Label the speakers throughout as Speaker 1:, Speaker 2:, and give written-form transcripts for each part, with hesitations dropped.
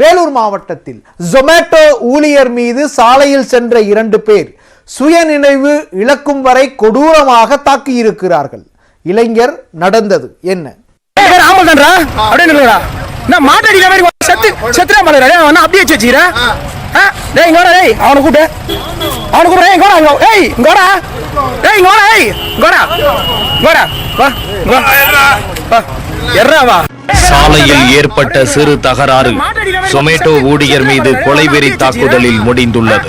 Speaker 1: வேலூர் மாவட்டத்தில் ஜொமேட்டோ ஊழியர் மீது சாலையில் சென்ற 2 பேர் சுயநினைவு இழக்கும் வரை கொடூரமாக தாக்கியிருக்கிறார்கள். இளைஞர் நடந்தது என்ன?
Speaker 2: சாலையில் ஏற்பட்ட சிறு தகராறு ஜொமேட்டோ ஊழியர் மீது கொலைவெறி தாக்குதலில் முடிந்துள்ளது.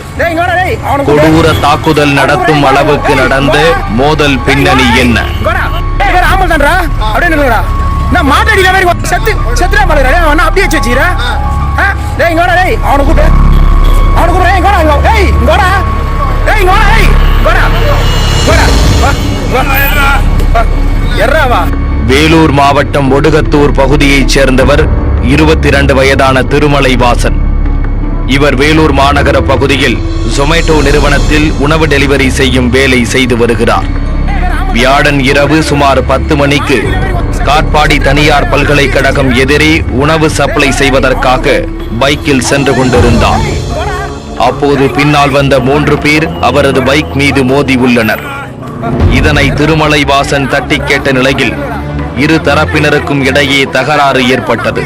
Speaker 2: கொடூர தாக்குதல் நடத்தும் அளவுக்கு நடந்த மோதல் பின்னணி என்ன? வேலூர் மாவட்டம் ஒடுகத்தூர் பகுதியைச் சேர்ந்தவர் 22 வயதான திருமலை வாசன். இவர் வேலூர் மாநகர பகுதியில் ஜொமேட்டோ நிறுவனத்தில் உணவு டெலிவரி செய்யும் வேலை செய்து வருகிறார். வியாழன் இரவு சுமார் 10 மணிக்கு காட்பாடி தனியார் பல்கலைக்கழகம் எதிரே உணவு சப்ளை செய்வதற்காக பைக்கில் சென்று கொண்டிருந்தார். அப்போது பின்னால் வந்த 3 பேர் அவரது பைக் மீது மோதி உள்ளனர். இதனை திருமலை வாசன் தட்டி கேட்ட நிலையில் இரு தரப்பினருக்கும் இடையே தகராறு ஏற்பட்டது.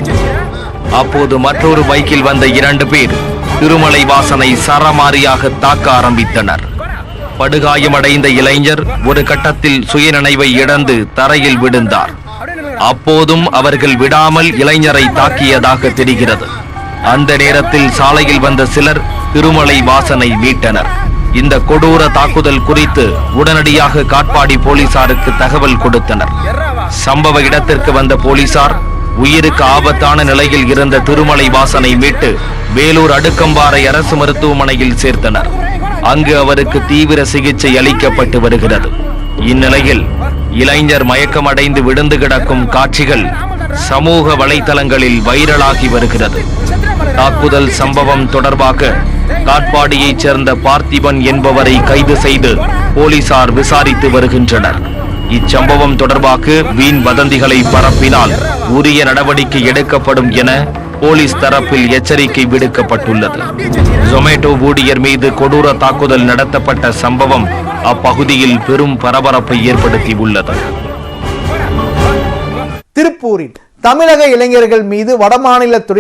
Speaker 2: அப்போது மற்றொரு பைக்கில் வந்த 2 பேர் திருமலை வாசனை சரமாரியாக தாக்க ஆரம்பித்தனர். படுகாயமடைந்த இளைஞர் ஒரு கட்டத்தில் சுயநினைவை இழந்து தரையில் விழுந்தார். அப்போதும் அவர்கள் விடாமல் இளைஞரை தாக்கியதாக தெரிகிறது. அந்த நேரத்தில் சாலையில் வந்த சிலர் திருமலை வாசனை மீட்டனர். இந்த கொடூர தாக்குதல் குறித்து உடனடியாக காட்பாடி போலீசாருக்கு தகவல் கொடுத்தனர். சம்பவ இடத்திற்கு வந்த போலீசார் உயிருக்கு ஆபத்தான நிலையில் இருந்த திருமலை வாசனை மீட்டு வேலூர் அடுக்கம்பாறை அரசு மருத்துவமனையில் சேர்த்தனர். அங்கு அவருக்கு தீவிர சிகிச்சை அளிக்கப்பட்டு வருகிறது. இந்நிலையில் இளைஞர் மயக்கமடைந்து விழுந்து கிடக்கும் காட்சிகள் சமூக வலைதளங்களில் வைரலாகி வருகிறது. தாக்குதல் சம்பவம் தொடர்பாக காட்பாடியைச் சேர்ந்த பார்த்திபன் என்பவரை கைது செய்து போலீசார் விசாரித்து வருகின்றனர். இச்சம்பவம் தொடர்பாக வீண் வதந்திகளை பரப்பினால் உரிய நடவடிக்கை எடுக்கப்படும் என போலீஸ் தரப்பில் எச்சரிக்கை விடுக்கப்பட்டுள்ளது. ஜொமேட்டோ ஊழியர் மீது கொடூர தாக்குதல் நடத்தப்பட்ட சம்பவம் அப்பகுதியில் பெரும் பரபரப்பை ஏற்படுத்தியுள்ளது.
Speaker 1: திருப்பூரில் தமிழக இளைஞர்கள் மீது வடமாநில தொழில்